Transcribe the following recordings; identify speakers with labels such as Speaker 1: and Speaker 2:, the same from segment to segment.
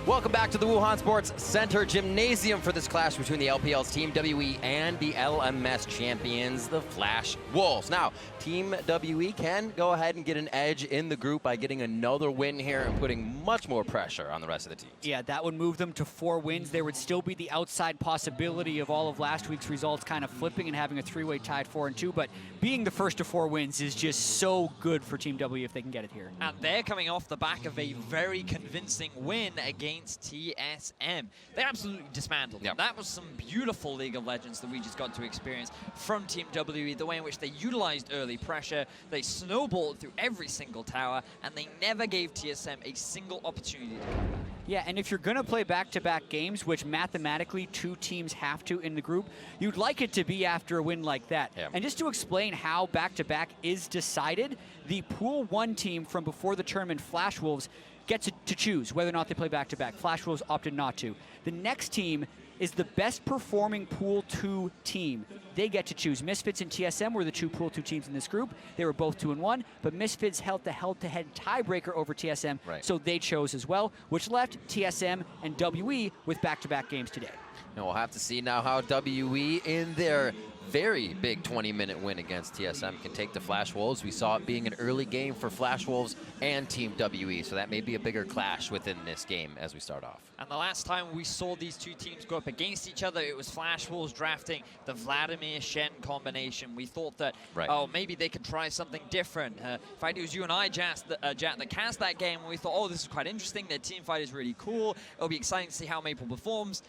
Speaker 1: Welcome back to the Wuhan Sports Center Gymnasium for this clash between the LPL's Team WE and the LMS champions, the Flash Wolves. Now, Team WE can go ahead and get an edge in the group by getting another win here and putting much more pressure on the rest of the teams.
Speaker 2: Yeah, that would move them to 4 wins. There would still be the outside possibility of all of last week's results kind of flipping and having a 3-way tied 4-2, but being the first to 4 wins is just so good for Team WE if they can get it here.
Speaker 3: And they're coming off the back of a very convincing win against TSM. They absolutely dismantled them. That was some beautiful League of Legends that we just got to experience from Team WE, the way in which they utilized early pressure, they snowballed through every single tower, and they never gave TSM a single opportunity to come back.
Speaker 2: Yeah, and if you're going to play back-to-back games, which mathematically 2 teams have to in the group, you'd like it to be after a win like that. And just to explain how back-to-back is decided, the Pool 1 team from before the tournament, Flash Wolves, gets to choose whether or not they play back-to-back. Flash Wolves opted not to. The next team is the best performing Pool 2 team. They get to choose. Misfits and TSM were the 2 Pool 2 teams in this group. They were both 2-1, but Misfits held the head-to-head tiebreaker over TSM, so they chose as well, which left TSM and WE with back-to-back games today.
Speaker 1: And we'll have to see now how WE in their very big 20-minute win against TSM can take the Flash Wolves. We saw it being an early game for Flash Wolves and Team WE, so that may be a bigger clash within this game as we start off.
Speaker 3: And the last time we saw these 2 teams go up against each other, it was Flash Wolves drafting the Vladimir-Shen combination. We thought that, oh, maybe they could try something different. In fact, it was you and I, Jack, that cast that game, and we thought, oh, this is quite interesting. Their team fight is really cool. It'll be exciting to see how Maple performs.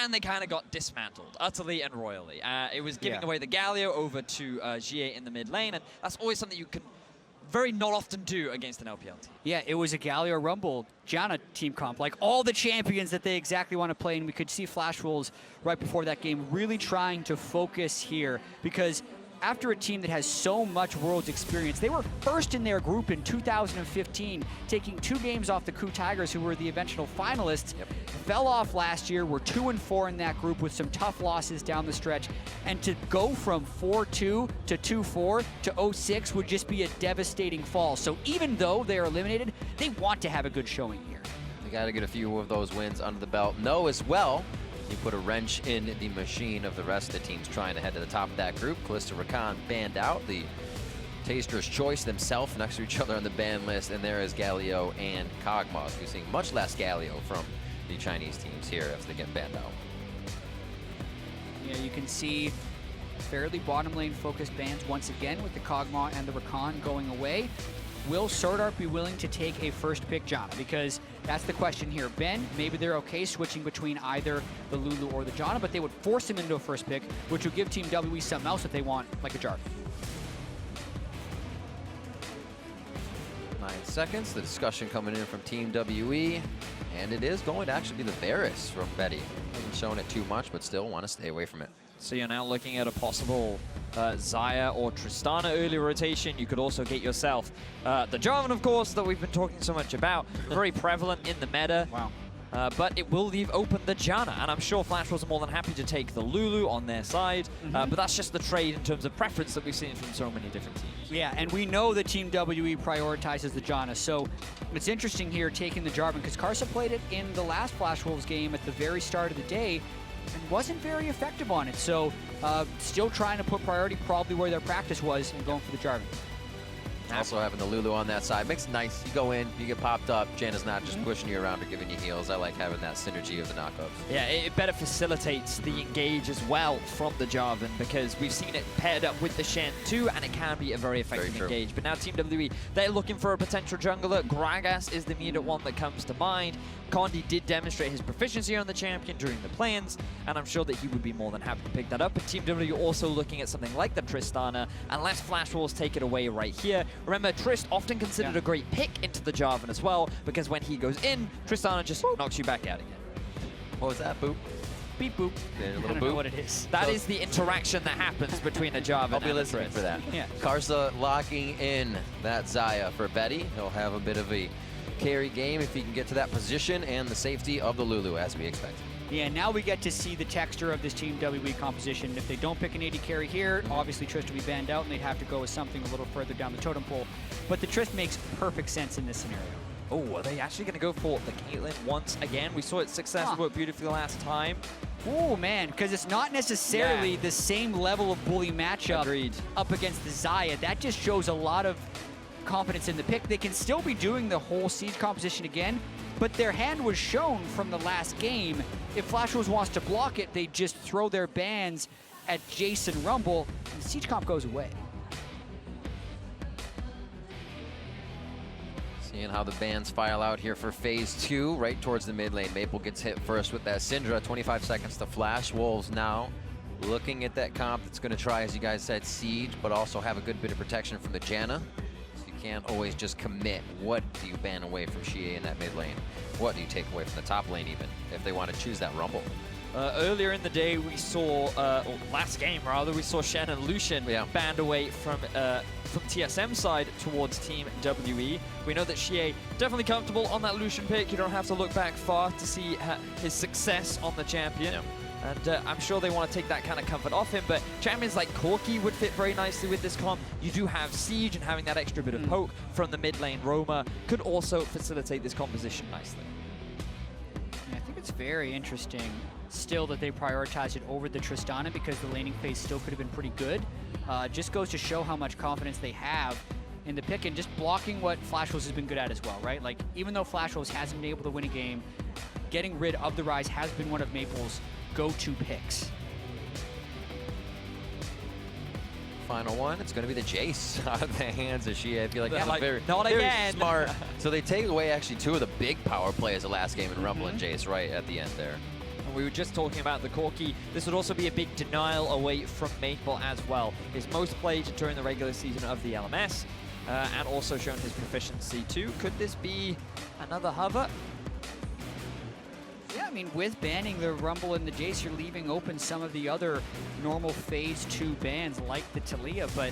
Speaker 3: And they kind of got dismantled, utterly and royally. It was giving away the Galio over to xiye in the mid lane, and that's always something you can very not often do against an LPL team.
Speaker 2: Yeah, it was a Galio Rumble, Janna team comp, like all the champions that they exactly want to play, and we could see Flash Wolves right before that game really trying to focus here, because after a team that has so much Worlds experience, they were first in their group in 2015, taking 2 games off the Coup Tigers, who were the eventual finalists. Fell off last year, were 2-4 in that group with some tough losses down the stretch. And to go from 4-2 to 2-4 to 0-6 would just be a devastating fall. So even though they are eliminated, they want to have a good showing here.
Speaker 1: They got to get a few of those wins under the belt. No, as well, you put a wrench in the machine of the rest of the teams trying to head to the top of that group. Kalista Rakan banned out. The Taster's Choice themselves next to each other on the ban list. And there is Galio and Kog'Maw. You're seeing much less Galio from the Chinese teams here as they get banned out.
Speaker 2: Yeah, you can see fairly bottom lane focused bans once again with the Kog'Maw and the Rakan going away. Will SwordArT be willing to take a first pick Janna? Because that's the question here. Ben, maybe they're okay switching between either the Lulu or the Janna, but they would force him into a first pick, which would give Team WE something else that they want, like a Jarvan.
Speaker 1: 9 seconds, the discussion coming in from Team WE, and it is going to actually be the Varus from Betty. Hasn't shown it too much, but still want to stay away from it.
Speaker 3: So you're now looking at a possible Xayah or Tristana early rotation. You could also get yourself the Jarvan, of course, that we've been talking so much about. Very prevalent in the meta.
Speaker 2: Wow.
Speaker 3: But it will leave open the Janna, and I'm sure Flash was more than happy to take the Lulu on their side, but that's just the trade in terms of preference that we've seen from so many different teams.
Speaker 2: Yeah, and we know that Team WE prioritizes the Janna, so it's interesting here taking the Jarvan, because Karsa played it in the last Flash Wolves game at the very start of the day, and wasn't very effective on it, so still trying to put priority probably where their practice was and going for the Jarvan.
Speaker 1: Also having the Lulu on that side makes it nice. You go in, you get popped up. Janna's not just pushing you around or giving you heals. I like having that synergy of the knockups.
Speaker 3: Yeah, it better facilitates the engage as well from the Jarvan, because we've seen it paired up with the Shen too, and it can be a very effective engage. But now Team WE, they're looking for a potential jungler. Gragas is the immediate one that comes to mind. Condi did demonstrate his proficiency on the champion during the play-ins, and I'm sure that he would be more than happy to pick that up. But Team W also looking at something like the Tristana, unless Flash Wolves take it away right here. Remember, Trist often considered a great pick into the Jarvan as well, because when he goes in, Tristana just knocks you back out again.
Speaker 1: What was that, Boop?
Speaker 2: Beep boop.
Speaker 1: A little
Speaker 2: I don't know what it is.
Speaker 3: That is the interaction that happens between a Jarvan
Speaker 1: I'll be
Speaker 3: and
Speaker 1: listening for that.
Speaker 2: Yeah.
Speaker 1: Karsa locking in that Xayah for Betty. He'll have a bit of a carry game if he can get to that position, and the safety of the Lulu as we expect.
Speaker 2: Yeah, now we get to see the texture of this Team WE composition. If they don't pick an AD carry here, obviously Trist will be banned out, and they'd have to go with something a little further down the totem pole. But the Trist makes perfect sense in this scenario.
Speaker 3: Oh, are they actually going to go for the Caitlyn once again? We saw its success work beautifully last time.
Speaker 2: Oh, man, because it's not necessarily the same level of bully matchup up against the Xayah. That just shows a lot of confidence in the pick. They can still be doing the whole siege composition again, but their hand was shown from the last game. If Flash Wolves wants to block it, they just throw their bans at Jason Rumble, and the siege comp goes away.
Speaker 1: Seeing how the bans file out here for phase 2, right towards the mid lane. Maple gets hit first with that Syndra, 25 seconds to flash. Wolves now looking at that comp that's going to try, as you guys said, siege, but also have a good bit of protection from the Janna. So you can't always just commit. What do you ban away from xiye in that mid lane? What do you take away from the top lane even, if they want to choose that Rumble?
Speaker 3: Earlier in the day, we saw, or last game rather, we saw Shen and Lucian banned away from TSM side towards Team WE. We know that xiye definitely comfortable on that Lucian pick. You don't have to look back far to see his success on the champion. And I'm sure they want to take that kind of comfort off him, but champions like Corki would fit very nicely with this comp. You do have siege, and having that extra bit of poke from the mid lane roamer could also facilitate this composition nicely.
Speaker 2: I think it's very interesting still that they prioritized it over the Tristana, because the laning phase still could have been pretty good. Just goes to show how much confidence they have in the pick and just blocking what Flash Wolves has been good at as well, right? Like, even though Flash Wolves hasn't been able to win a game, getting rid of the Rise has been one of Maple's go-to picks.
Speaker 1: Final one, it's going to be the Jace out of the hands of xiye. I feel like that's
Speaker 3: like,
Speaker 1: very smart. So they take away actually 2 of the big power plays of last game in Rumble and Jace right at the end there.
Speaker 3: We were just talking about the Corki. This would also be a big denial away from Maple as well. His most played during the regular season of the LMS, and also shown his proficiency too. Could this be another hover?
Speaker 2: Yeah, I mean, with banning the Rumble and the Jace, you're leaving open some of the other normal phase 2 bans like the Taliyah, but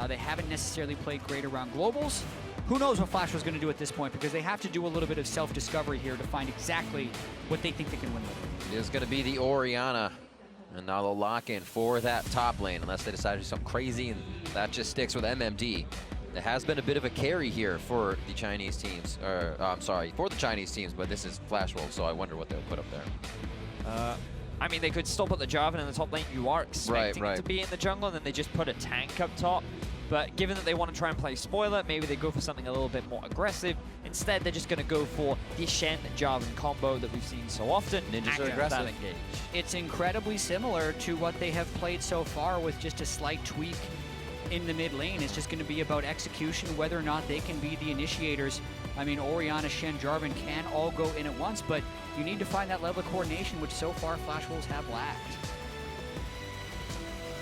Speaker 2: they haven't necessarily played great around globals. Who knows what Flash was going to do at this point, because they have to do a little bit of self-discovery here to find exactly what they think they can win with.
Speaker 1: It is going to be the Orianna, and now they'll lock in for that top lane, unless they decide to do something crazy, and that just sticks with MMD. There has been a bit of a carry here for the Chinese teams, or I'm sorry, for the Chinese teams, but this is Flash Wolves, so I wonder what they'll put up there.
Speaker 3: I mean, they could stop at the Jarvan in the top lane. You are expecting it to be in the jungle, and then they just put a tank up top. But given that they want to try and play spoiler, maybe they go for something a little bit more aggressive. Instead, they're just going to go for the Shen Jarvan combo that we've seen so often.
Speaker 1: Ninjas are aggressive.
Speaker 2: It's incredibly similar to what they have played so far, with just a slight tweak in the mid lane. It's just going to be about execution, whether or not they can be the initiators. I mean, Orianna, Shen, Jarvan can all go in at once, but you need to find that level of coordination, which so far Flash Wolves have lacked.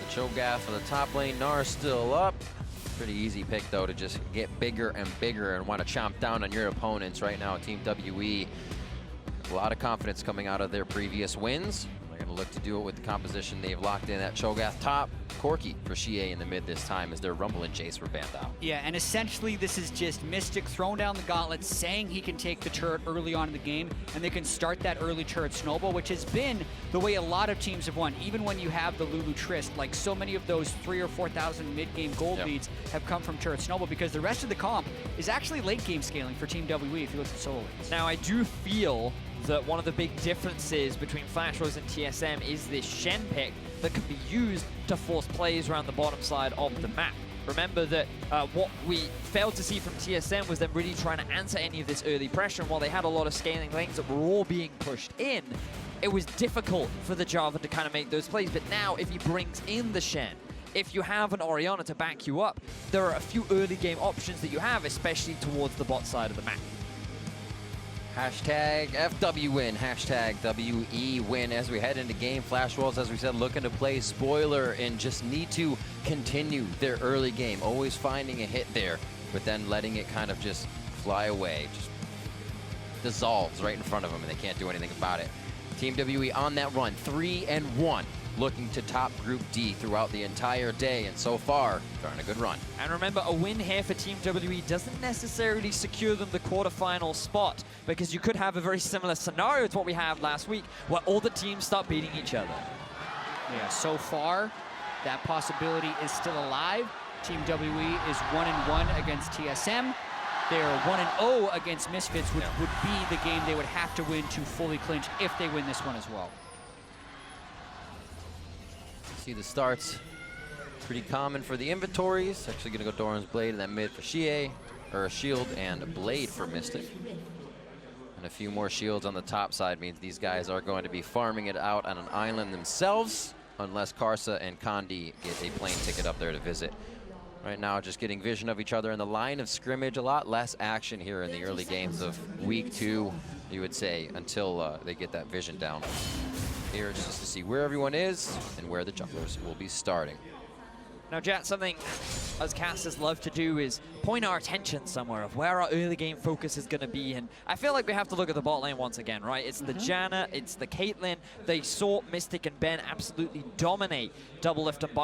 Speaker 1: The Cho'Gath for the top lane. Nar still up. Pretty easy pick, though, to just get bigger and bigger and want to chomp down on your opponents right now. Team WE, a lot of confidence coming out of their previous wins. They're going to look to do it with the composition they've locked in at Cho'Gath top. Corki for xiye in the mid this time, as their Rumble and Jace were banned out.
Speaker 2: Yeah, and essentially this is just Mystic throwing down the gauntlet, saying he can take the turret early on in the game, and they can start that early turret snowball, which has been the way a lot of teams have won. Even when you have the Lulu Trist, like so many of those 3,000 or 4,000 mid-game gold leads have come from turret snowball, because the rest of the comp is actually late-game scaling for Team WE if you look at the solo lanes.
Speaker 3: Now, I do feel that one of the big differences between Flash Wolves and TSM is this Shen pick that can be used to force plays around the bottom side of the map. Remember that what we failed to see from TSM was them really trying to answer any of this early pressure, and while they had a lot of scaling lanes that were all being pushed in, it was difficult for the Jarvan to kind of make those plays. But now, if he brings in the Shen, if you have an Orianna to back you up, there are a few early game options that you have, especially towards the bot side of the map.
Speaker 1: Hashtag FW win, hashtag WE win as we head into game. Flash Wolves, as we said, looking to play spoiler and just need to continue their early game, always finding a hit there, but then letting it kind of just fly away, just dissolves right in front of them, and they can't do anything about it. Team WE on that run, 3-1, looking to top Group D throughout the entire day, and so far, they're on a good run.
Speaker 3: And remember, a win here for Team WE doesn't necessarily secure them the quarterfinal spot, because you could have a very similar scenario to what we had last week, where all the teams start beating each other.
Speaker 2: Yeah, so far, that possibility is still alive. Team WE is 1-1 against TSM. they're 1-0 against Misfits, which would be the game they would have to win to fully clinch if they win this one as well.
Speaker 1: See the starts. Pretty common for the inventories. Actually gonna go Doran's Blade and then mid for xiye, or a shield and a blade for Mystic. And a few more shields on the top side means these guys are going to be farming it out on an island themselves, unless Karsa and Condi get a plane ticket up there to visit. Right now, just getting vision of each other in the line of scrimmage. A lot less action here in the early games of week 2, you would say, until they get that vision down. Here just to see where everyone is and where the junglers will be starting.
Speaker 3: Now, Jet, something us casters love to do is point our attention somewhere of where our early game focus is going to be. And I feel like we have to look at the bot lane once again, right? It's the Janna, it's the Caitlyn. They saw Mystic and Ben absolutely dominate Doublelift and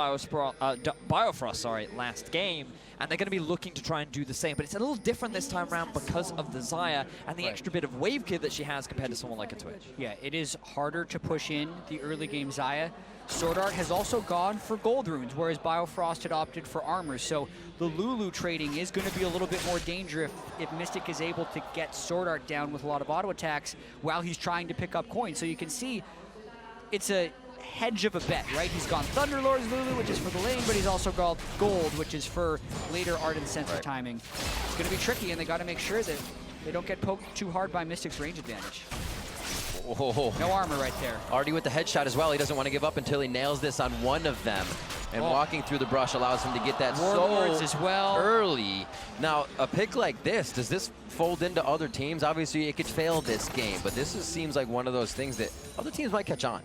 Speaker 3: Biofrost, last game. And they're going to be looking to try and do the same. But it's a little different this time around because of the Xayah and the extra bit of wave gear that she has compared to someone like a Twitch.
Speaker 2: Yeah, it is harder to push in the early game Xayah. SwordArT has also gone for gold runes, whereas Biofrost had opted for armor. So the Lulu trading is going to be a little bit more dangerous if Mystic is able to get SwordArT down with a lot of auto attacks while he's trying to pick up coins. So you can see it's a hedge of a bet, right? He's gone Thunderlord's Lulu, which is for the lane, but he's also gone gold, which is for later Ardent Sense of timing. It's going to be tricky, and they got to make sure that they don't get poked too hard by Mystic's range advantage.
Speaker 1: Oh.
Speaker 2: No armor right there.
Speaker 1: Already with the headshot as well. He doesn't want to give up until he nails this on one of them. And walking through the brush allows him to get that
Speaker 2: Warlords
Speaker 1: so
Speaker 2: as well.
Speaker 1: early. Now, a pick like this, does this fold into other teams? Obviously, it could fail this game, but this seems like one of those things that other teams might catch on.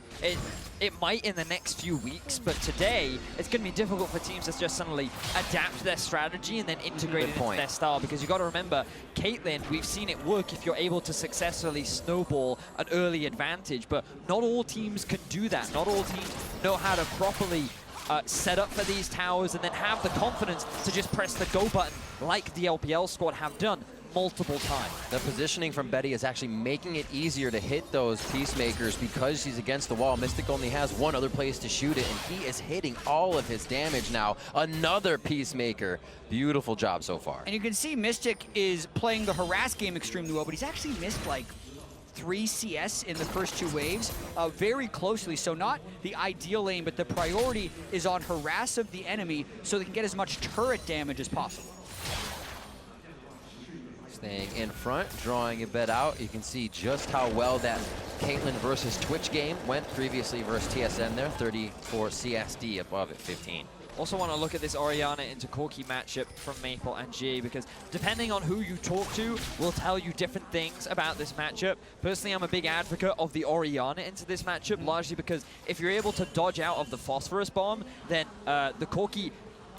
Speaker 3: It might in the next few weeks, but today it's going to be difficult for teams to just suddenly adapt their strategy and then integrate it into their style, because you've got to remember, Caitlyn, we've seen it work if you're able to successfully snowball an early advantage, but not all teams can do that. Not all teams know how to properly set up for these towers and then have the confidence to just press the go button like the LPL squad have done multiple times.
Speaker 1: The positioning from Betty is actually making it easier to hit those Peacemakers because he's against the wall. Mystic only has one other place to shoot it, and he is hitting all of his damage now. Another Peacemaker. Beautiful job so far.
Speaker 2: And you can see Mystic is playing the harass game extremely well, but he's actually missed like 3 CS in the first 2 waves, very closely. So not the ideal lane, but the priority is on harass of the enemy so they can get as much turret damage as possible.
Speaker 1: Staying in front, drawing a bet out. You can see just how well that Caitlyn versus Twitch game went previously versus TSN there. 34 CSD above at 15.
Speaker 3: Also want to look at this Orianna into Corki matchup from Maple and xiye, because depending on who you talk to will tell you different things about this matchup. Personally, I'm a big advocate of the Orianna into this matchup, largely because if you're able to dodge out of the Phosphorus Bomb, then the Corki,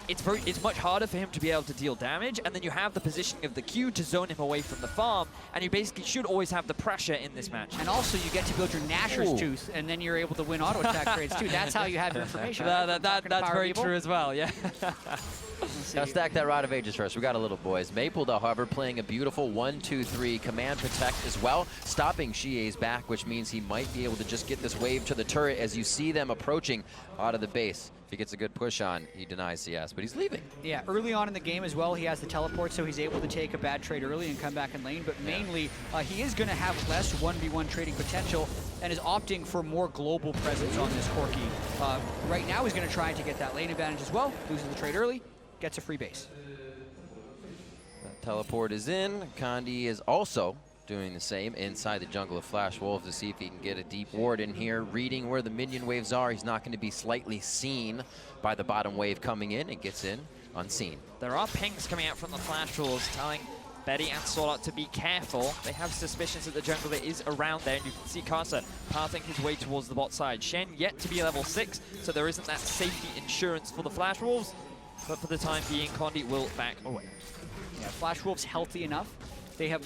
Speaker 3: it's much harder for him to be able to deal damage, and then you have the positioning of the Q to zone him away from the farm, and you basically should always have the pressure in this match.
Speaker 2: And also you get to build your Nashor's Tooth, and then you're able to win auto attack trades too. That's how you have your information.
Speaker 3: That's very true as well, yeah.
Speaker 1: Now stack that Rod of Ages first. We got a little boys. Maple, though, however, playing a beautiful 1-2-3 command protect as well, stopping xiye's back, which means he might be able to just get this wave to the turret as you see them approaching out of the base. If he gets a good push on, he denies CS, but he's leaving.
Speaker 2: Yeah, early on in the game as well, he has the teleport, so he's able to take a bad trade early and come back in lane, but mainly he is going to have less 1v1 trading potential and is opting for more global presence on this Corki. Right now he's going to try to get that lane advantage as well, loses the trade early, gets a free base.
Speaker 1: That teleport is in. Condi is also doing the same inside the jungle of Flash Wolves to see if he can get a deep ward in here, reading where the minion waves are. He's not going to be slightly seen by the bottom wave coming in, and gets in unseen.
Speaker 3: There are pings coming out from the Flash Wolves telling Betty and SwordArT to be careful. They have suspicions that the jungler is around there, and you can see Karsa pathing his way towards the bot side. Shen yet to be level 6, so there isn't that safety insurance for the Flash Wolves, but for the time being, Condi will back away.
Speaker 2: Yeah, Flash Wolves healthy enough. They have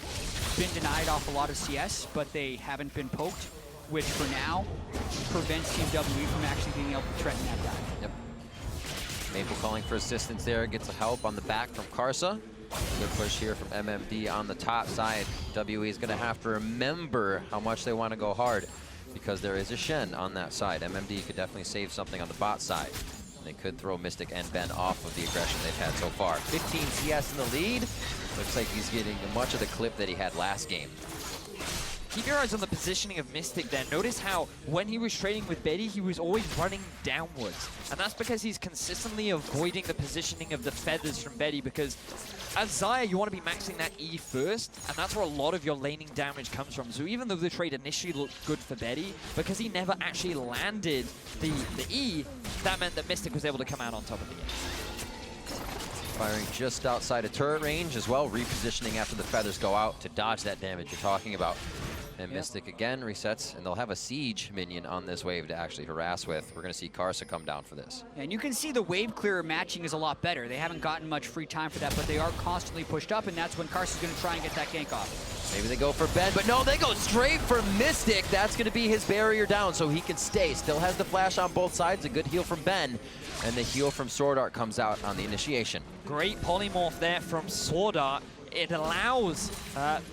Speaker 2: been denied off a lot of CS, but they haven't been poked, which for now prevents Team WE from actually being able to threaten that guy.
Speaker 1: Yep. Maple calling for assistance there, gets a help on the back from Karsa. Good push here from MMD on the top side. WE is going to have to remember how much they want to go hard, because there is a Shen on that side. MMD could definitely save something on the bot side. They could throw Mystic and Ben off of the aggression they've had so far. 15 CS in the lead. Looks like he's getting much of the clip that he had last game.
Speaker 3: Keep your eyes on the positioning of Mystic there. Notice how when he was trading with Betty, he was always running downwards. And that's because he's consistently avoiding the positioning of the feathers from Betty, because as Xayah, you want to be maxing that E first, and that's where a lot of your laning damage comes from. So even though the trade initially looked good for Betty, because he never actually landed the E, that meant that Mystic was able to come out on top of the game.
Speaker 1: Firing just outside of turret range as well, repositioning after the feathers go out to dodge that damage you're talking about. And Mystic again resets, and they'll have a siege minion on this wave to actually harass with. We're going to see Karsa come down for this.
Speaker 2: And you can see the wave clearer matching is a lot better. They haven't gotten much free time for that, but they are constantly pushed up, and that's when Karsa's going to try and get that gank off.
Speaker 1: Maybe they go for Ben, but no, they go straight for Mystic. That's going to be his barrier down, so he can stay. Still has the flash on both sides, a good heal from Ben, and the heal from SwordArT comes out on the initiation.
Speaker 3: Great polymorph there from SwordArT. It allows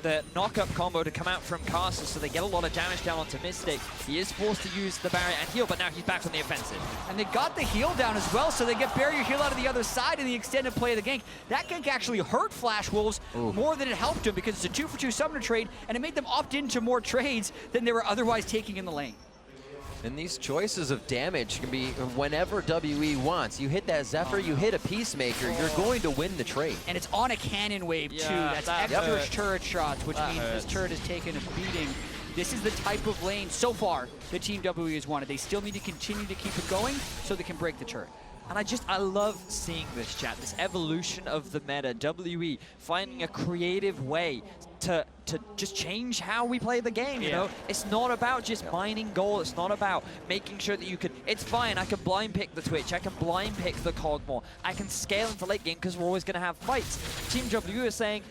Speaker 3: the knock-up combo to come out from Karsa, so they get a lot of damage down onto Mystic. He is forced to use the barrier and heal, but now he's back on the offensive.
Speaker 2: And they got the heal down as well, so they get barrier heal out of the other side in the extended play of the gank. That gank actually hurt Flash Wolves more than it helped him, because it's a 2-for-2 summoner trade, and it made them opt into more trades than they were otherwise taking in the lane.
Speaker 1: And these choices of damage can be whenever WE wants. You hit that Zephyr, you hit a Peacemaker, you're going to win the trade.
Speaker 2: And it's on a cannon wave too. That's extra turret shots, which means this turret has taken a beating. This is the type of lane so far that Team WE has wanted. They still need to continue to keep it going so they can break the turret.
Speaker 3: And I love seeing this, chat, this evolution of the meta. WE finding a creative way to just change how we play the game, you know? It's not about just mining gold, it's not about making sure that you can, it's fine, I can blind pick the Twitch, I can blind pick the Cogmore, I can scale into late game because we're always going to have fights. Team WE is saying,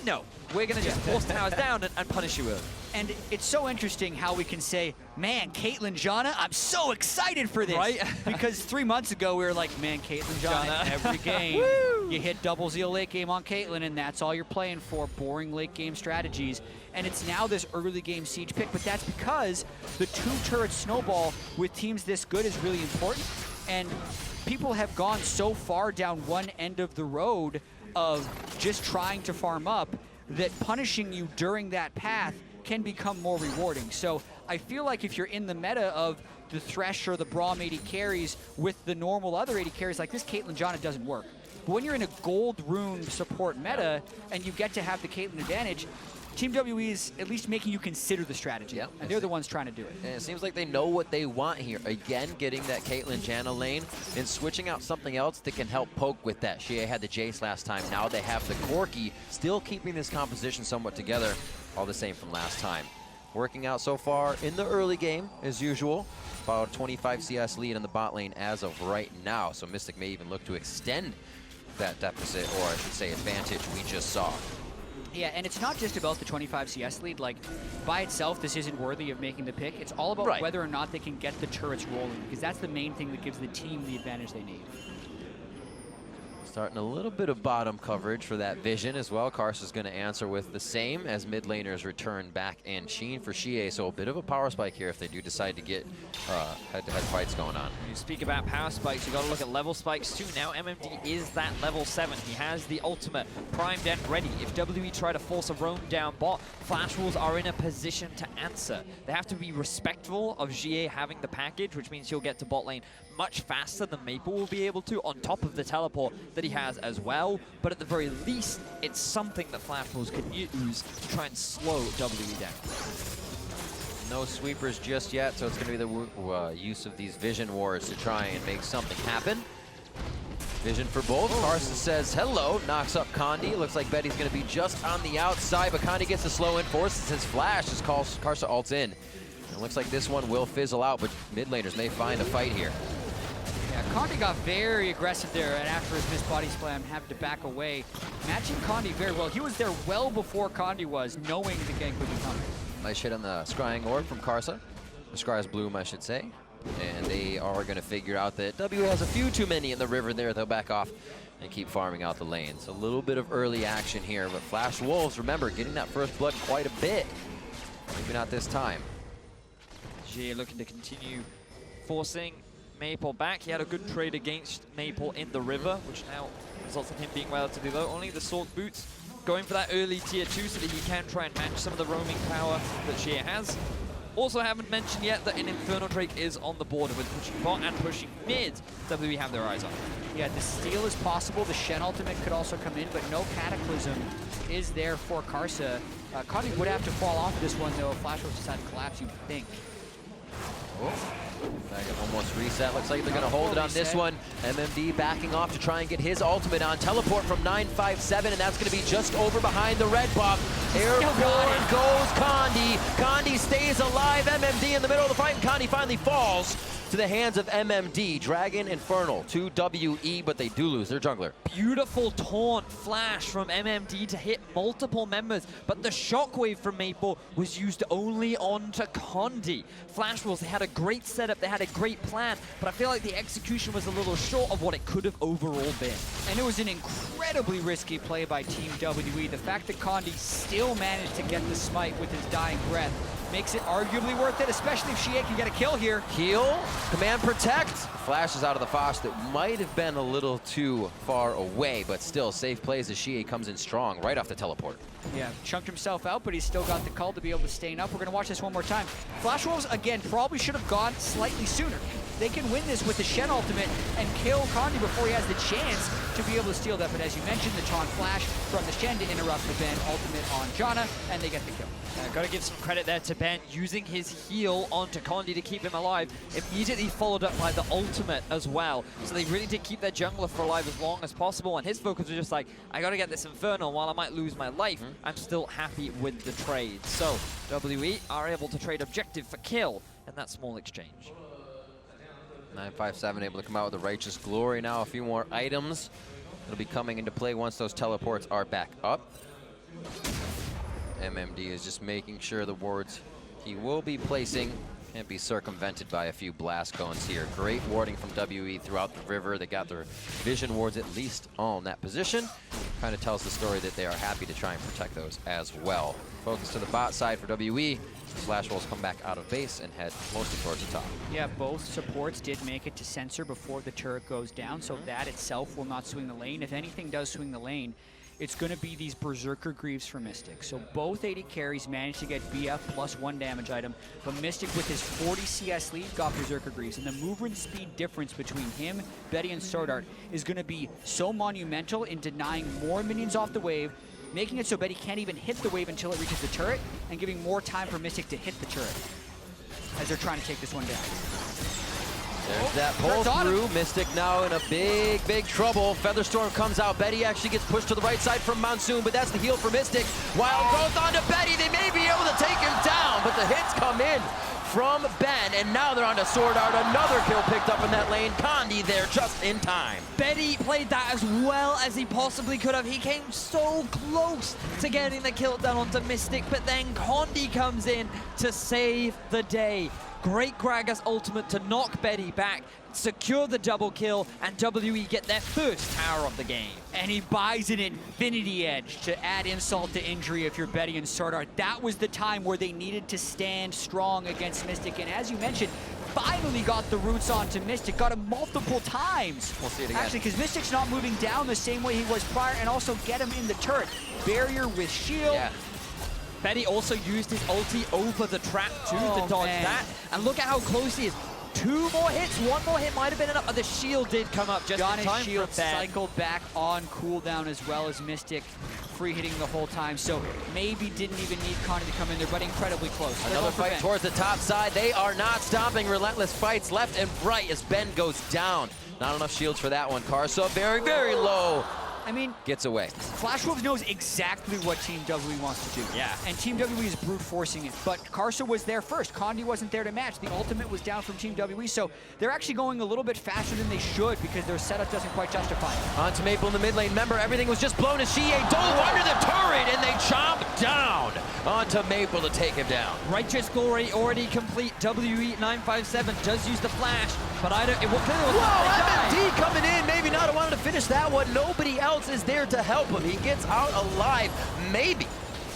Speaker 3: no, we're going to just force towers down and punish you early.
Speaker 2: And it's so interesting how we can say, man, Caitlyn, Janna, I'm so excited for this.
Speaker 3: Right?
Speaker 2: Because 3 months ago, we were like, man, Caitlyn, Janna, every game. You hit double zeal late game on Caitlyn, and that's all you're playing for, boring late game strategies. And it's now this early game siege pick, but that's because the 2-turret snowball with teams this good is really important. And people have gone so far down one end of the road of just trying to farm up that punishing you during that path can become more rewarding. So I feel like if you're in the meta of the Thresh or the Braum 80 carries with the normal other 80 carries like this, Caitlyn Janna doesn't work. But when you're in a gold rune support meta and you get to have the Caitlyn advantage, Team WE is at least making you consider the strategy, and they're the ones trying to do it.
Speaker 1: And it seems like they know what they want here. Again, getting that Caitlyn Janna lane and switching out something else that can help poke with that. xiye had the Jace last time. Now they have the Corki, still keeping this composition somewhat together. All the same from last time. Working out so far in the early game, as usual. About a 25 CS lead in the bot lane as of right now. So Mystic may even look to extend that deficit, or I should say advantage we just saw.
Speaker 2: Yeah, and it's not just about the 25 CS lead. Like, by itself, this isn't worthy of making the pick. It's all about whether or not they can get the turrets rolling, because that's the main thing that gives the team the advantage they need.
Speaker 1: Starting a little bit of bottom coverage for that vision as well. Karsa's going to answer with the same as mid laners return back and Sheen for xiye. So a bit of a power spike here if they do decide to get head-to-head fights going on.
Speaker 3: You speak about power spikes, you got to look at level spikes too. Now MMD is that level 7. He has the ultimate primed and ready. If WE try to force a roam down bot, Flash Wolves are in a position to answer. They have to be respectful of xiye having the package, which means he'll get to bot lane much faster than Maple will be able to, on top of the teleport that he has as well. But at the very least, it's something that Flash Wolves can use to try and slow WE down.
Speaker 1: No sweepers just yet, so it's going to be the use of these vision wards to try and make something happen. Vision for both. Karsa says hello, knocks up Condi. Looks like Betty's going to be just on the outside, but Condi gets the slow in, forces his flash as Karsa ults in. It looks like this one will fizzle out, but mid laners may find a fight here.
Speaker 2: Yeah, Condi got very aggressive there, and after his missed body slam, had to back away. Matching Condi very well. He was there well before Condi was, knowing the gank would be coming.
Speaker 1: Nice hit on the scrying orb from Karsa. The Scry's bloom, I should say. And they are going to figure out that W has a few too many in the river there. They'll back off and keep farming out the lanes. A little bit of early action here, but Flash Wolves, remember, getting that first blood quite a bit. Maybe not this time.
Speaker 3: xiye looking to continue forcing Maple back. He had a good trade against Maple in the river, which now results in him being relatively low. Only the Sword Boots going for that early tier 2 so that he can try and match some of the roaming power that xiye has. Also haven't mentioned yet that an Inferno Drake is on the board with pushing bot and pushing mid. WWE have their eyes on.
Speaker 2: Yeah, the steal is possible. The Shen ultimate could also come in, but no Cataclysm is there for Karsa. Condi would have to fall off this one, though. Flash will decide to collapse, you think.
Speaker 1: Oh. Dragon almost reset. Looks like they're going to hold it on this one. MMD backing off to try and get his ultimate on. Teleport from 957, and that's going to be just over behind the red buff. Airborne goes Condi. Condi stays alive. MMD in the middle of the fight, and Condi finally falls to the hands of MMD. Dragon Infernal to WE, but they do lose their jungler.
Speaker 3: Beautiful taunt flash from MMD to hit multiple members, but the shockwave from Maple was used only onto Condi. Flash Wolves, they had a great setup, they had a great plan, but I feel like the execution was a little short of what it could have overall been.
Speaker 2: And it was an incredibly risky play by Team WE. The fact that Condi still managed to get the smite with his dying breath makes it arguably worth it, especially if xiye can get a kill here.
Speaker 1: Heal, command protect. Flashes out of the Foss that might have been a little too far away, but still safe plays as xiye comes in strong right off the teleport.
Speaker 2: Yeah, chunked himself out, but he's still got the call to be able to stay up. We're gonna watch this one more time. Flash Wolves, again, probably should have gone slightly sooner. They can win this with the Shen ultimate and kill Condi before he has the chance to be able to steal that. But as you mentioned, the taunt flash from the Shen to interrupt the Ben ultimate on Janna, and they get the kill.
Speaker 3: Gotta give some credit there to Ben, using his heal onto Condi to keep him alive, immediately followed up by the ultimate as well. So they really did keep their jungler for alive as long as possible, and his focus was just like, I gotta get this Inferno, while I might lose my life, I'm still happy with the trade. So WE are able to trade objective for kill in that small exchange.
Speaker 1: 957 able to come out with the Righteous Glory now. A few more items that'll be coming into play once those teleports are back up. MMD is just making sure the wards he will be placing can't be circumvented by a few blast cones here. Great warding from WE throughout the river. They got their vision wards at least on that position. Kind of tells the story that they are happy to try and protect those as well. Focus to the bot side for WE. Flash Wolves come back out of base and head mostly towards the top.
Speaker 2: Yeah, both supports did make it to censor before the turret goes down, so that itself will not swing the lane. If anything does swing the lane, it's going to be these Berserker Greaves for Mystic. So both AD carries managed to get BF plus 1 damage item, but Mystic with his 40 CS lead got Berserker Greaves. And the movement speed difference between him, Betty, and SwordArT is going to be so monumental in denying more minions off the wave, making it so Betty can't even hit the wave until it reaches the turret, and giving more time for Mystic to hit the turret as they're trying to take this one down.
Speaker 1: There's that pull through. Mystic now in a big, big trouble. Featherstorm comes out. Betty actually gets pushed to the right side from Monsoon, but that's the heal for Mystic. Wild growth onto Betty. They may be able to take him down, but the hits come in from Ben, and now they're onto SwordArT. Another kill picked up in that lane. Condi there just in time.
Speaker 3: Betty played that as well as he possibly could have. He came so close to getting the kill down onto Mystic, but then Condi comes in to save the day. Great Gragas ultimate to knock Betty back, secure the double kill, and WE get their first tower of the game.
Speaker 2: And he buys an Infinity Edge to add insult to injury if you're Betty and SwordArT. That was the time where they needed to stand strong against Mystic, and as you mentioned, finally got the roots onto Mystic, got him multiple times.
Speaker 1: We'll see it again.
Speaker 2: Actually, because Mystic's not moving down the same way he was prior, and also get him in the turret. Barrier with shield.
Speaker 1: Yeah.
Speaker 3: Betty also used his ulti over the trap too to dodge that. And look at how close he is. 2 more hits, 1 more hit might have been enough, but the shield did come up just in time
Speaker 2: shield
Speaker 3: for Ben.
Speaker 2: cycled back on cooldown as well as Mystic free hitting the whole time, so maybe didn't even need Condi to come in there, but incredibly close.
Speaker 1: Another fight towards the top side. They are not stopping. Relentless fights left and right as Ben goes down. Not enough shields for that one. Karsa very, very low.
Speaker 2: I mean,
Speaker 1: gets away.
Speaker 2: Flash Wolves knows exactly what Team WE wants to do.
Speaker 3: Yeah.
Speaker 2: And Team WE is brute forcing it. But Karsa was there first. Condi wasn't there to match. The ultimate was down from Team WE. So they're actually going a little bit faster than they should because their setup doesn't quite justify it.
Speaker 1: On to Maple in the mid lane. Remember, everything was just blown as xiye dove under the turret and they chomp down onto Maple to take him down.
Speaker 3: Righteous Glory already complete. WE 957 does use the flash, but I don't. It was
Speaker 1: Whoa, MMD coming in. Maybe not. I wanted to finish that one. Nobody else is there to help him. He gets out alive. Maybe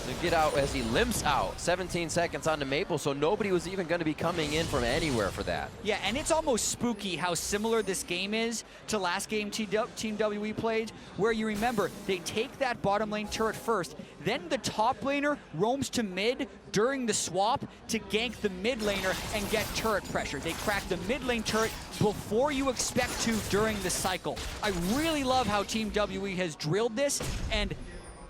Speaker 1: to get out as he limps out. 17 seconds onto Maple, so nobody was even going to be coming in from anywhere for that.
Speaker 2: Yeah, and it's almost spooky how similar this game is to last game Team WE played, where you remember they take that bottom lane turret first, then the top laner roams to mid during the swap to gank the mid laner and get turret pressure. They crack the mid lane turret before you expect to during the cycle. I really love how Team WE has drilled this, and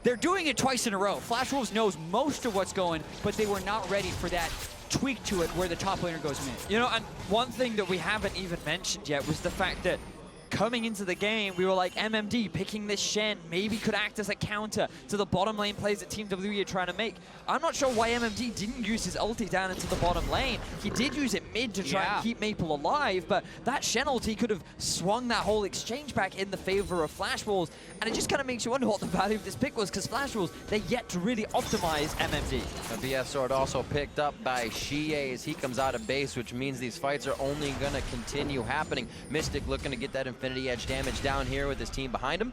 Speaker 2: they're doing it twice in a row. Flash Wolves knows most of what's going, but they were not ready for that tweak to it where the top laner goes mid.
Speaker 3: You know, and one thing that we haven't even mentioned yet was the fact that coming into the game, we were like, MMD picking this Shen maybe could act as a counter to the bottom lane plays that Team WE are trying to make. I'm not sure why MMD didn't use his ulti down into the bottom lane. He did use it mid to try and keep Maple alive, but that Shen ulti could have swung that whole exchange back in the favor of Flash Wolves, and it just kind of makes you wonder what the value of this pick was, because Flash Wolves, they're yet to really optimize MMD.
Speaker 1: A BS sword also picked up by xiye as he comes out of base, which means these fights are only going to continue happening. Mystic looking to get that Infinity Edge damage down here with his team behind him,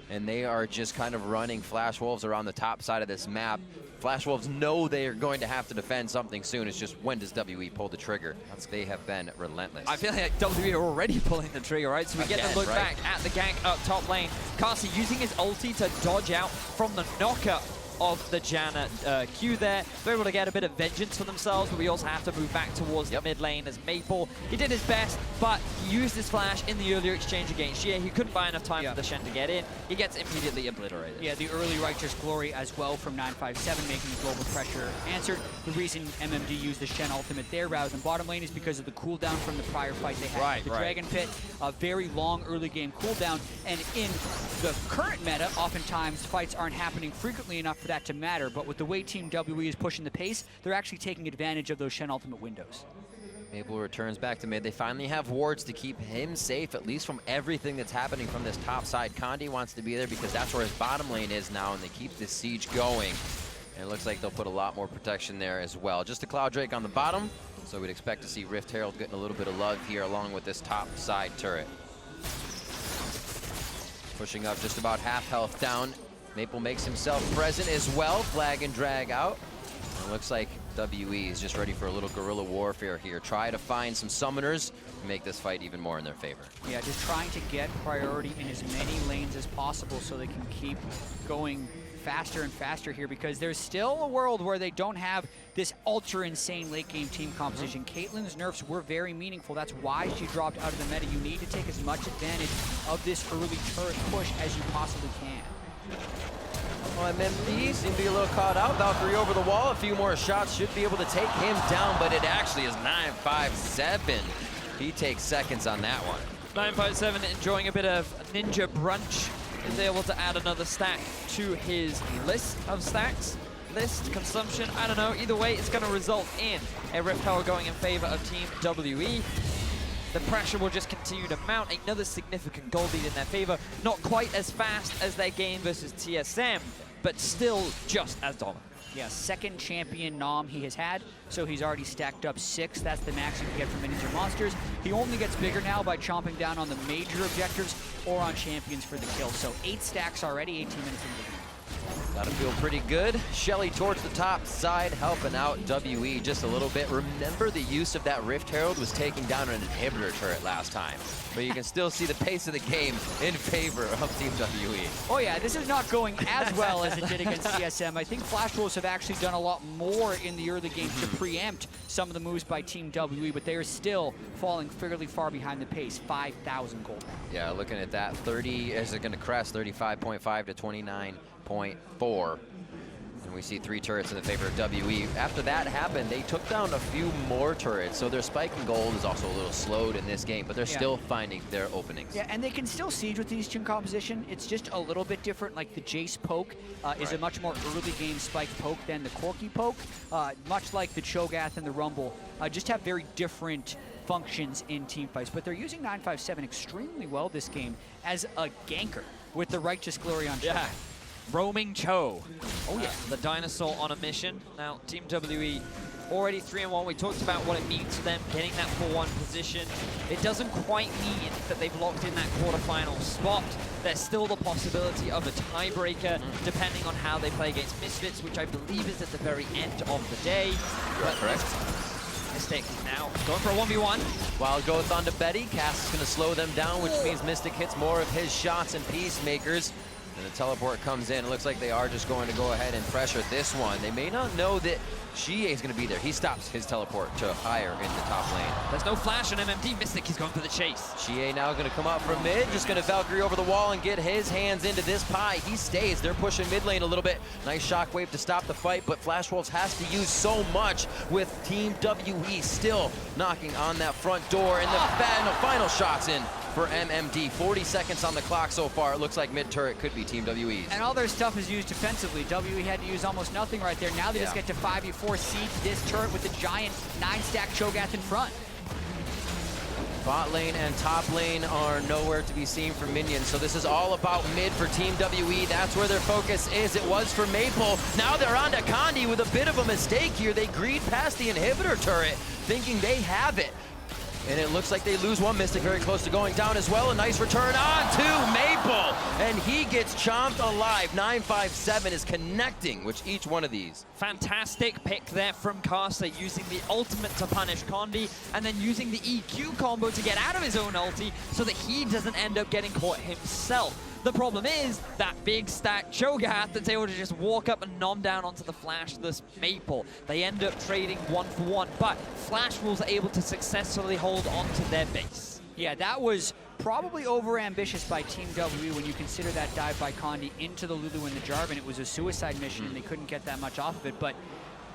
Speaker 1: and they are just kind of running Flash Wolves around the top side of this map. Flash Wolves know they are going to have to defend something soon. It's just, when does WE pull the trigger? They have been relentless.
Speaker 3: I feel like WE are already pulling the trigger, right? So we get to look back at the gank up top lane. Karsa using his ulti to dodge out from the knocker of the Janna Q there. They're able to get a bit of vengeance for themselves, but we also have to move back towards the mid lane as Maple. He did his best, but he used his flash in the earlier exchange against xiye. He couldn't buy enough time for the Shen to get in. He gets immediately obliterated.
Speaker 2: Yeah, the early Righteous Glory as well from 957, making the global pressure answered. The reason MMD used the Shen ultimate there rather than bottom lane is because of the cooldown from the prior fight they had with the Dragon Pit. A very long early game cooldown, and in the current meta, oftentimes fights aren't happening frequently enough for that to matter, but with the way Team WE is pushing the pace, they're actually taking advantage of those Shen ultimate windows.
Speaker 1: Maple returns back to mid. They finally have wards to keep him safe, at least from everything that's happening from this top side. Condi wants to be there because that's where his bottom lane is now, and they keep this siege going. And it looks like they'll put a lot more protection there as well. Just a Cloud Drake on the bottom, so we'd expect to see Rift Herald getting a little bit of love here along with this top side turret. Pushing up just about half health down. Maple makes himself present as well. Flag and drag out. And it looks like WE is just ready for a little guerrilla warfare here. Try to find some summoners to make this fight even more in their favor.
Speaker 2: Yeah, just trying to get priority in as many lanes as possible so they can keep going faster and faster here, because there's still a world where they don't have this ultra insane late game team composition. Caitlyn's nerfs were very meaningful. That's why she dropped out of the meta. You need to take as much advantage of this early turret push as you possibly can.
Speaker 1: Well, MMD seemed to be a little caught out. Valkyrie over the wall. A few more shots should be able to take him down, but it actually is 957. He takes seconds on that one.
Speaker 3: 957 enjoying a bit of ninja brunch. Is able to add another stack to his list of stacks. List, consumption, I don't know. Either way, it's going to result in a Rift Herald going in favor of Team WE. The pressure will just continue to mount. Another significant gold lead in their favor. Not quite as fast as their game versus TSM, but still just as dominant.
Speaker 2: Yeah, second champion nom he has had, so he's already stacked up 6. That's the max you can get from minions or monsters. He only gets bigger now by chomping down on the major objectives or on champions for the kill. So 8 stacks already, 18 minutes into the game.
Speaker 1: Gotta feel pretty good. Shelly towards the top side, helping out WE just a little bit. Remember, the use of that Rift Herald was taking down an inhibitor turret last time. But you can still see the pace of the game in favor of Team WE.
Speaker 2: Oh yeah, this is not going as well as it did against CSM. I think Flash Wolves have actually done a lot more in the early game to preempt some of the moves by Team WE, but they are still falling fairly far behind the pace. 5,000 gold.
Speaker 1: Yeah, looking at that, 30, is it gonna crest 35.5 to 29.4. And we see 3 turrets in the favor of WE. After that happened, they took down a few more turrets, so their spike in gold is also a little slowed in this game, but they're still finding their openings.
Speaker 2: Yeah, and they can still siege with these team composition. It's just a little bit different. Like the Jace poke is a much more early game spike poke than the Corki poke. Much like the Cho'Gath and the Rumble, just have very different functions in team fights. But they're using 957 extremely well this game as a ganker with the Righteous Glory on Shen.
Speaker 3: Roaming Cho. Oh yeah, the dinosaur on a mission. Now, Team WE already 3-1. We talked about what it means to them, getting that 4-1 position. It doesn't quite mean that they've locked in that quarterfinal spot. There's still the possibility of a tiebreaker, depending on how they play against Misfits, which I believe is at the very end of the day.
Speaker 1: But correct.
Speaker 3: Mystic now going for a 1v1.
Speaker 1: Wild Goth onto Betty. Cass is going to slow them down, which means Mystic hits more of his shots and Peacemakers. And the teleport comes in. It looks like they are just going to go ahead and pressure this one. They may not know that xiye is going to be there. He stops his teleport to higher in the top lane.
Speaker 3: There's no flash on MMD. Mystic, he's going for the chase.
Speaker 1: xiye now going to come out from mid, just going to Valkyrie over the wall and get his hands into this pie. He stays. They're pushing mid lane a little bit. Nice shockwave to stop the fight, but Flash Wolves has to use so much with Team WE still knocking on that front door. And the final shots in for MMD. 40 seconds on the clock so far. It looks like mid turret could be Team WE's.
Speaker 2: And all their stuff is used defensively. WE had to use almost nothing right there. Now they just get to 5v4 siege this turret with the giant 9-stack Cho'Gath in front.
Speaker 1: Bot lane and top lane are nowhere to be seen for minions, so this is all about mid for Team WE. That's where their focus is. It was for Maple. Now they're on to Condi with a bit of a mistake here. They greed past the inhibitor turret, thinking they have it. And it looks like they lose one. Mystic very close to going down as well. A nice return on to Maple. And he gets chomped alive. 957 is connecting with each one of these.
Speaker 3: Fantastic pick there from Karsa, using the ultimate to punish Condi, and then using the EQ combo to get out of his own ulti so that he doesn't end up getting caught himself. The problem is that big stack Cho'Gath that's able to just walk up and nom down onto the flashless Maple. They end up trading 1-for-1, but Flash Wolves are able to successfully hold onto their base.
Speaker 2: Yeah, that was probably over-ambitious by Team WE when you consider that dive by Condi into the Lulu and the Jarvan. It was a suicide mission and they couldn't get that much off of it, but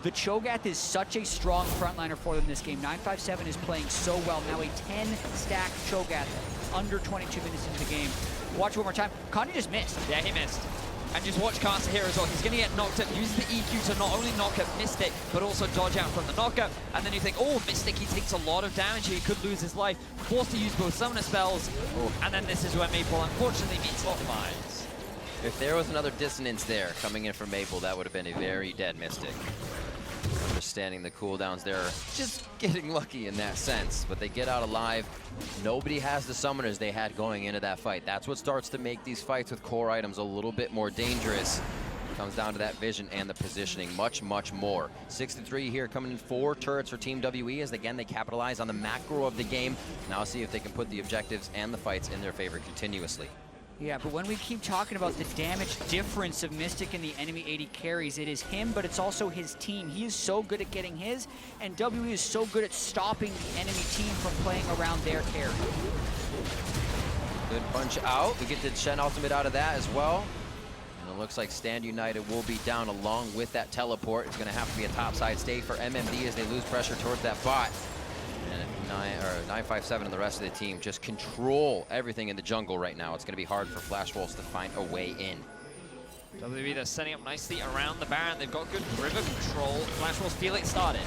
Speaker 2: the Cho'Gath is such a strong frontliner for them this game. 957 is playing so well. Now a 10-stack Cho'Gath under 22 minutes into the game. Watch one more time. Condi just missed.
Speaker 3: Yeah, he missed. And just watch Karsa here as well. He's going to get knocked up, using the EQ to not only knock up Mystic, but also dodge out from the knockup. And then you think, oh, Mystic, he takes a lot of damage here. He could lose his life. Forced to use both summoner spells. And then this is where Maple, unfortunately, meets optimize.
Speaker 1: If there was another dissonance there coming in from Maple, that would have been a very dead Mystic. Understanding the cooldowns, they're just getting lucky in that sense, but they get out alive. Nobody has the summoners they had going into that fight. That's what starts to make these fights with core items a little bit more dangerous. It comes down to that vision and the positioning much more. 6-3 here, coming in 4 turrets for Team WE as again they capitalize on the macro of the game. Now see if they can put the objectives and the fights in their favor continuously.
Speaker 2: Yeah, but when we keep talking about the damage difference of Mystic and the enemy AD carries, it is him, but it's also his team. He is so good at getting his, and WE is so good at stopping the enemy team from playing around their carry.
Speaker 1: Good punch out. We get the Shen ultimate out of that as well. And it looks like Stand United will be down along with that teleport. It's going to have to be a topside stay for MMD as they lose pressure towards that bot. And 957 and the rest of the team just control everything in the jungle right now. It's going to be hard for Flash Wolves to find a way in.
Speaker 3: WE, they're setting up nicely around the Baron. They've got good river control. Flash Wolves feel it started.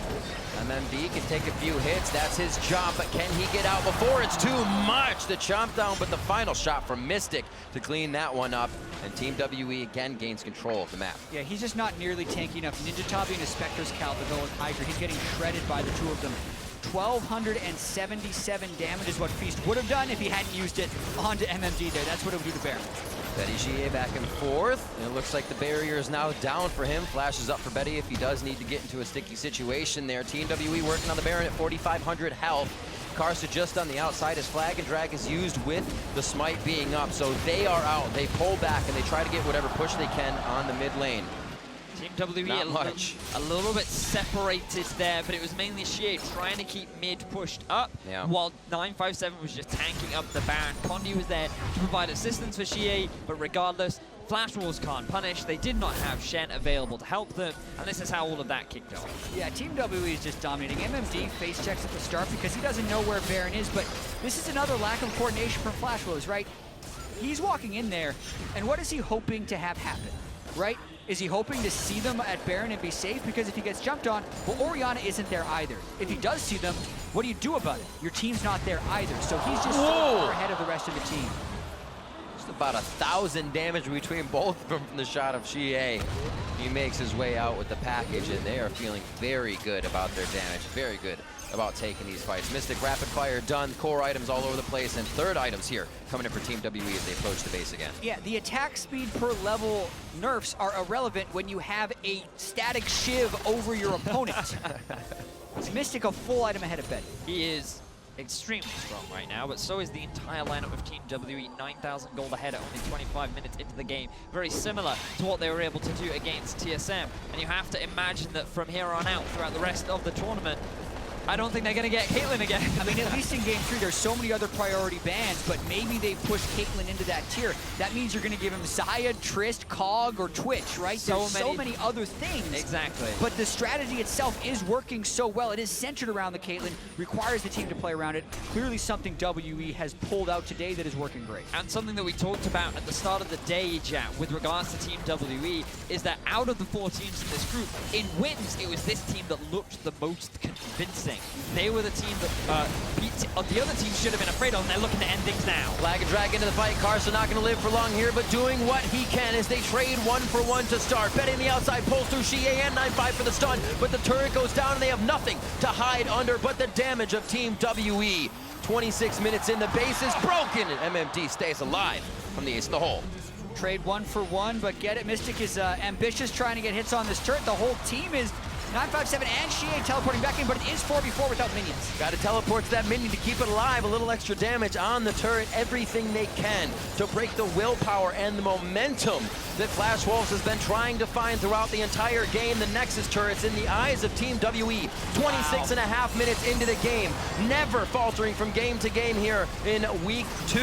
Speaker 1: MMD can take a few hits. That's his job, but can he get out before it's too much? The chomp down, but the final shot from Mystic to clean that one up. And Team WE again gains control of the map.
Speaker 2: Yeah, he's just not nearly tanky enough. Ninja Tabi and a Spectre's Cal to go with Hydra. He's getting shredded by the two of them. 1,277 damage is what Feast would have done if he hadn't used it onto MMD there. That's what it would do to Baron.
Speaker 1: Betty xiye back and forth, and it looks like the barrier is now down for him. Flash is up for Betty if he does need to get into a sticky situation there. Team WE working on the Baron at 4,500 health. Karsa just on the outside. His flag and drag is used with the smite being up, so they are out. They pull back and they try to get whatever push they can on the mid lane.
Speaker 3: Team WE
Speaker 1: a
Speaker 3: little bit separated there, but it was mainly xiye trying to keep mid pushed up, while 957 was just tanking up the Baron. Condi was there to provide assistance for xiye, but regardless, Flash Wolves can't punish. They did not have Shen available to help them, and this is how all of that kicked off.
Speaker 2: Yeah, Team WE is just dominating. MMD face checks at the start because he doesn't know where Baron is, but this is another lack of coordination from Flash Wolves, right? He's walking in there, and what is he hoping to have happen, right? Is he hoping to see them at Baron and be safe? Because if he gets jumped on, well, Orianna isn't there either. If he does see them, what do you do about it? Your team's not there either. So he's just so far ahead of the rest of the team.
Speaker 1: Just a about 1,000 damage between both of them from the shot of xiye. He makes his way out with the package, and they are feeling very good about their damage, very good about taking these fights. Mystic rapid fire done, core items all over the place, and third items here coming in for Team WE as they approach the base again.
Speaker 2: Yeah, the attack speed per level nerfs are irrelevant when you have a static shiv over your opponent. It's Mystic a full item ahead of Ben.
Speaker 3: He is extremely strong right now, but so is the entire lineup of Team WE. 9,000 gold ahead at only 25 minutes into the game. Very similar to what they were able to do against TSM. And you have to imagine that from here on out, throughout the rest of the tournament, I don't think they're going to get Caitlyn again.
Speaker 2: I mean, at least in Game 3, there's so many other priority bans, but maybe they push Caitlyn into that tier. That means you're going to give him Xayah, Trist, Cog, or Twitch, right? There's so many other things.
Speaker 3: Exactly.
Speaker 2: But the strategy itself is working so well. It is centered around the Caitlyn, requires the team to play around it. Clearly something WE has pulled out today that is working great.
Speaker 3: And something that we talked about at the start of the day, Jack, with regards to Team WE, is that out of the 4 teams in this group, in wins, it was this team that looked the most convincing. They were the team that the other team should have been afraid of, and they're looking to end things now.
Speaker 1: Flag and drag into the fight. Karsa not going to live for long here, but doing what he can as they trade 1-for-1 to start. Betting the outside, pulls through xiye and 9-5 for the stun, but the turret goes down and they have nothing to hide under but the damage of Team WE. 26 minutes in, the base is broken, and MMD stays alive from the ace of the hole.
Speaker 2: Trade 1-for-1, but get it. Mystic is ambitious, trying to get hits on this turret. The whole team is 957 and xiye teleporting back in, but it is 4v4 without minions.
Speaker 1: Got to teleport to that minion to keep it alive. A little extra damage on the turret. Everything they can to break the willpower and the momentum that Flash Wolves has been trying to find throughout the entire game. The Nexus turrets in the eyes of Team WE. 26 and a half minutes into the game. Never faltering from game to game here in week 2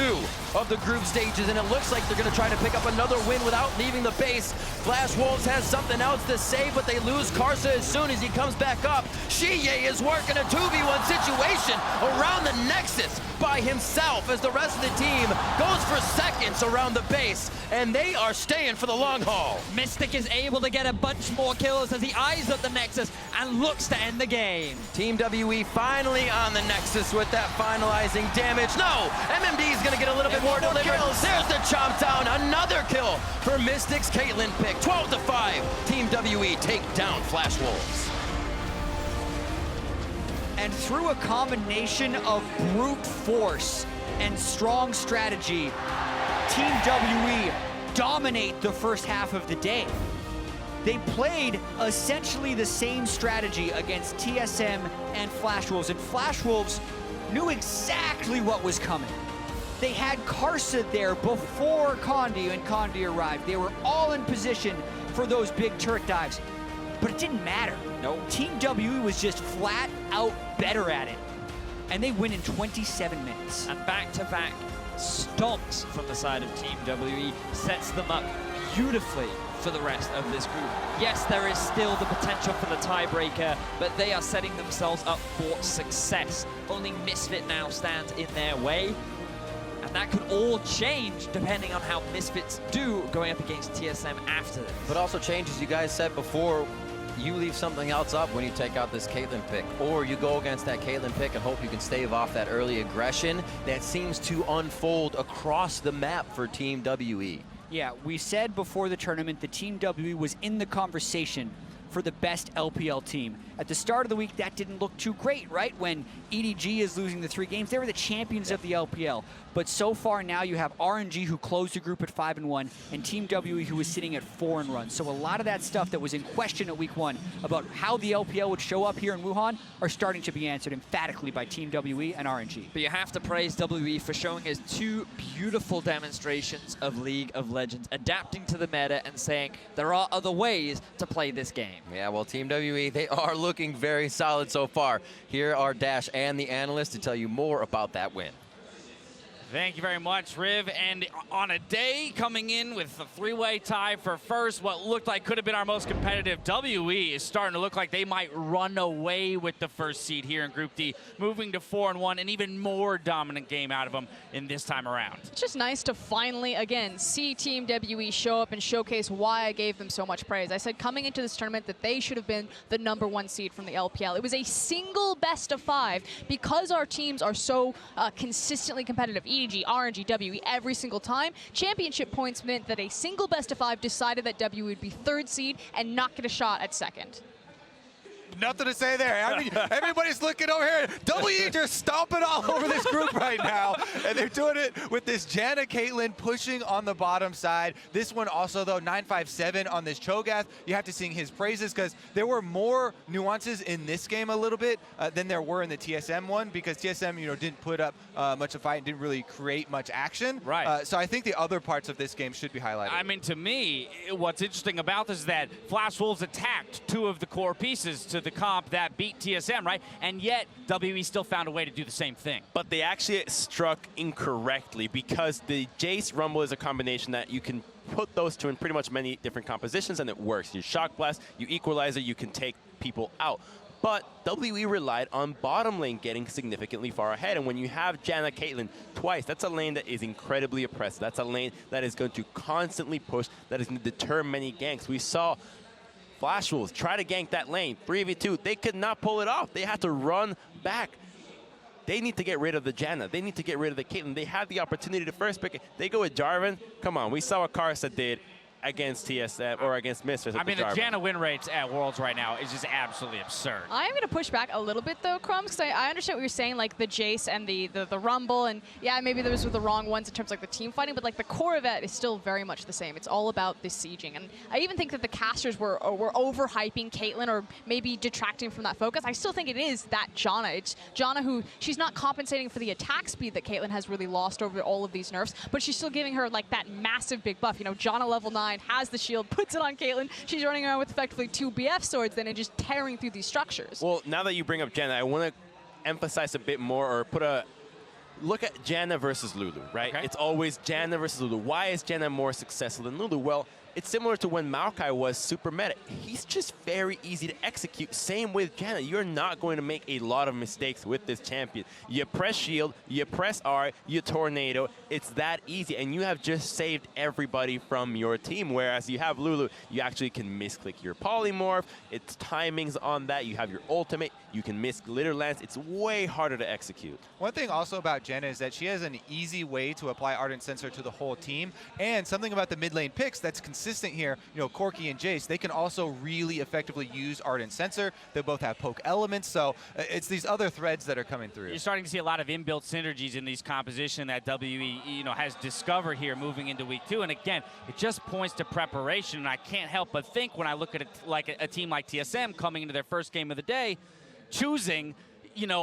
Speaker 1: of the group stages, and it looks like they're going to try to pick up another win without leaving the base. Flash Wolves has something else to say, but they lose Karsa as soon as he comes back up. xiye is working a 2v1 situation around the Nexus by himself as the rest of the team goes for seconds around the base, and they are staying for the long haul.
Speaker 3: Mystic is able to get a bunch more kills as he eyes up the Nexus and looks to end the game.
Speaker 1: Team WE finally on the Nexus with that finalizing damage. No, MMD is going to get a little bit more delivered. There's the chomp down, another kill for Mystic's Caitlyn pick. 12-5, Team WE take down Flash Wolves.
Speaker 2: And through a combination of brute force and strong strategy, Team WE dominate the first half of the day. They played essentially the same strategy against TSM and Flash Wolves, and Flash Wolves knew exactly what was coming. They had Karsa there before Condi, and Condi arrived. They were all in position for those big turret dives, but it didn't matter.
Speaker 3: Nope.
Speaker 2: Team WE was just flat out better at it, and they win in 27 minutes.
Speaker 3: And back-to-back stomps from the side of Team WE sets them up beautifully for the rest of this group. Yes, there is still the potential for the tiebreaker, but they are setting themselves up for success. Only Misfit now stands in their way, and that could all change depending on how Misfits do going up against TSM after this.
Speaker 1: But also change, as you guys said before, you leave something else up when you take out this Caitlyn pick, or you go against that Caitlyn pick and hope you can stave off that early aggression that seems to unfold across the map for Team WE.
Speaker 2: Yeah, we said before the tournament the Team WE was in the conversation for the best LPL team. At the start of the week, that didn't look too great, right? When EDG is losing the 3 games, they were the champions of the LPL. But so far now you have RNG, who closed the group at 5-1, and Team WE, who is sitting at 4-1. So a lot of that stuff that was in question at week 1 about how the LPL would show up here in Wuhan are starting to be answered emphatically by Team WE and RNG.
Speaker 3: But you have to praise WE for showing us 2 beautiful demonstrations of League of Legends, adapting to the meta and saying there are other ways to play this game.
Speaker 1: Yeah, well, Team WE, they are looking very solid so far. Here are Dash and the analyst to tell you more about that win.
Speaker 4: Thank you very much, Riv. And on a day coming in with a 3-way tie for first, what looked like could have been our most competitive, WE is starting to look like they might run away with the first seed here in Group D, moving to 4-1, an even more dominant game out of them in this time around.
Speaker 5: It's just nice to finally, again, see Team WE show up and showcase why I gave them so much praise. I said coming into this tournament that they should have been the #1 seed from the LPL. It was a single best of 5 because our teams are so consistently competitive. EDG, RNG, WE every single time. Championship points meant that a single best of 5 decided that WE would be 3rd seed and not get a shot at 2nd.
Speaker 6: Nothing to say there. I mean, everybody's looking over here. WE just stomping all over this group right now. And they're doing it with this Janna Caitlyn pushing on the bottom side. This one also, though, 957 on this Cho'Gath. You have to sing his praises because there were more nuances in this game a little bit than there were in the TSM one, because TSM, didn't put up much of a fight and didn't really create much action.
Speaker 4: Right.
Speaker 6: So I think the other parts of this game should be highlighted.
Speaker 4: I mean, to me, what's interesting about this is that Flash Wolves attacked 2 of the core pieces to the comp that beat TSM, right? And yet, WE still found a way to do the same thing.
Speaker 7: But they actually struck incorrectly, because the Jace Rumble is a combination that you can put those 2 in pretty much many different compositions and it works. You Shock Blast, you Equalizer, you can take people out. But WE relied on bottom lane getting significantly far ahead. And when you have Janna Caitlyn twice, that's a lane that is incredibly oppressive. That's a lane that is going to constantly push, that is going to deter many ganks. We saw Flash Wolves try to gank that lane, 3v2. They could not pull it off. They had to run back. They need to get rid of the Janna. They need to get rid of the Caitlyn. They had the opportunity to first pick it. They go with Jarvan. Come on, we saw what Karsa did against TSM or against Misfits.
Speaker 4: I mean, the Janna win rates at Worlds right now is just absolutely absurd.
Speaker 5: I am going to push back a little bit, though, Crumbs, because I understand what you're saying, like the Jace and the Rumble, and yeah, maybe those were the wrong ones in terms of like the team fighting, but like the core of it is still very much the same. It's all about the sieging, and I even think that the casters were overhyping Caitlyn or maybe detracting from that focus. I still think it is that Janna. It's Janna who, she's not compensating for the attack speed that Caitlyn has really lost over all of these nerfs, but she's still giving her like that massive big buff. Janna level 9 has the shield, puts it on Caitlyn. She's running around with effectively 2 BF swords then and just tearing through these structures.
Speaker 7: Well, now that you bring up Janna, I want to emphasize a bit more, or put a look at Janna versus Lulu, right?
Speaker 4: Okay.
Speaker 7: It's always Janna versus Lulu. Why is Janna more successful than Lulu? Well, it's similar to when Maokai was super meta. He's just very easy to execute. Same with Janna. You're not going to make a lot of mistakes with this champion. You press shield, you press R, you tornado. It's that easy, and you have just saved everybody from your team. Whereas you have Lulu, you actually can misclick your polymorph. It's timings on that. You have your ultimate. You can miss glitter lance. It's way harder to execute.
Speaker 6: One thing also about Janna is that she has an easy way to apply Ardent Sensor to the whole team, and something about the mid lane picks that's consistent here, Corki and Jace, they can also really effectively use Ardent Sensor. They both have poke elements, so it's these other threads that are coming through.
Speaker 4: You're starting to see a lot of inbuilt synergies in these composition that WE has discovered here moving into week 2, and again, it just points to preparation, and I can't help but think when I look at it like a team like TSM coming into their first game of the day, choosing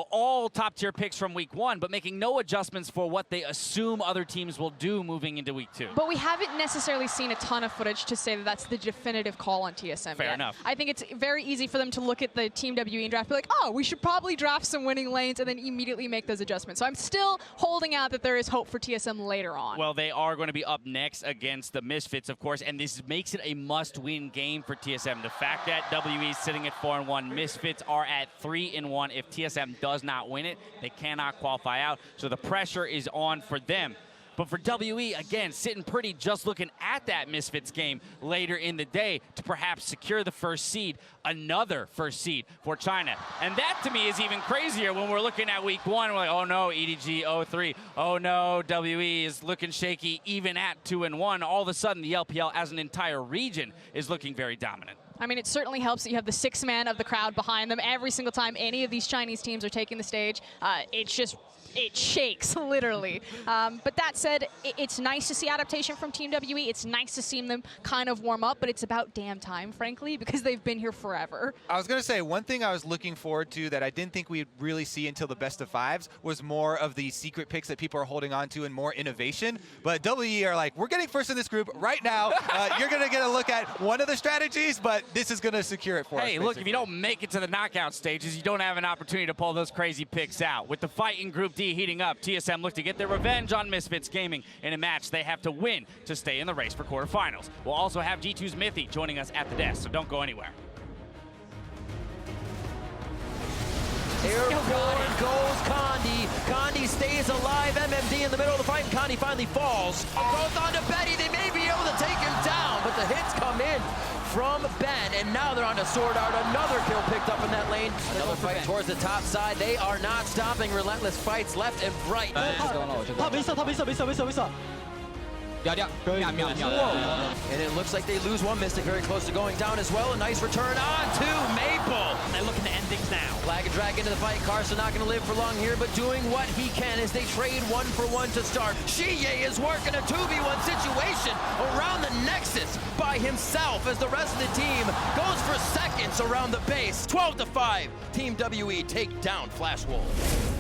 Speaker 4: all top-tier picks from week 1, but making no adjustments for what they assume other teams will do moving into week 2.
Speaker 5: But we haven't necessarily seen a ton of footage to say that that's the definitive call on TSM
Speaker 4: Fair
Speaker 5: yet.
Speaker 4: enough.
Speaker 5: I think it's very easy for them to look at the Team WE and draft, be like, oh, we should probably draft some winning lanes, and then immediately make those adjustments. So I'm still holding out that there is hope for TSM later on.
Speaker 4: Well, they are going to be up next against the Misfits, of course, and this makes it a must-win game for TSM. The fact that WE is sitting at 4-1, Misfits are at 3-1. If TSM does not win it, they cannot qualify out, so the pressure is on for them. But for WE, again, sitting pretty, just looking at that Misfits game later in the day to perhaps secure the first seed, another first seed for China. And that, to me, is even crazier when we're looking at week 1. We're like, oh no, EDG 0-3. Oh no, WE is looking shaky even at 2-1. All of a sudden, the LPL as an entire region is looking very dominant.
Speaker 5: I mean, it certainly helps that you have the 6 man of the crowd behind them every single time any of these Chinese teams are taking the stage. It shakes, literally. But that said, it's nice to see adaptation from Team WE. It's nice to see them kind of warm up, but it's about damn time, frankly, because they've been here forever.
Speaker 6: I was going to say, one thing I was looking forward to that I didn't think we'd really see until the best of 5s was more of the secret picks that people are holding on to and more innovation. But WE are like, we're getting first in this group right now. You're going to get a look at one of the strategies, but this is going to secure it for us.
Speaker 4: Hey, look, if you don't make it to the knockout stages, you don't have an opportunity to pull those crazy picks out. With the fight in Group D heating up, TSM look to get their revenge on Misfits Gaming in a match they have to win to stay in the race for quarterfinals. We'll also have G2's Mythy joining us at the desk, so don't go anywhere.
Speaker 1: Airborne goes Condi. Condi stays alive. MMD in the middle of the fight, and Condi finally falls. Both onto Betty. They may be able to take him down, but the hits come in from Ben, and now they're on to SwordArT. Another kill picked up in that lane. Another fight towards the top side. They are not stopping. Relentless fights left and right.
Speaker 8: 他没事，他没事，没事，没事，没事。
Speaker 1: And it looks like they lose one. Mystic very close to going down as well. A nice return on to Maple.
Speaker 4: They're looking to end things now.
Speaker 1: Flag and drag into the fight. Karsa not going to live for long here, but doing what he can as they trade 1-for-1 to start. Xiye is working a 2v1 situation around the Nexus by himself as the rest of the team goes for seconds around the base. 12-5. Team WE take down Flash Wolves.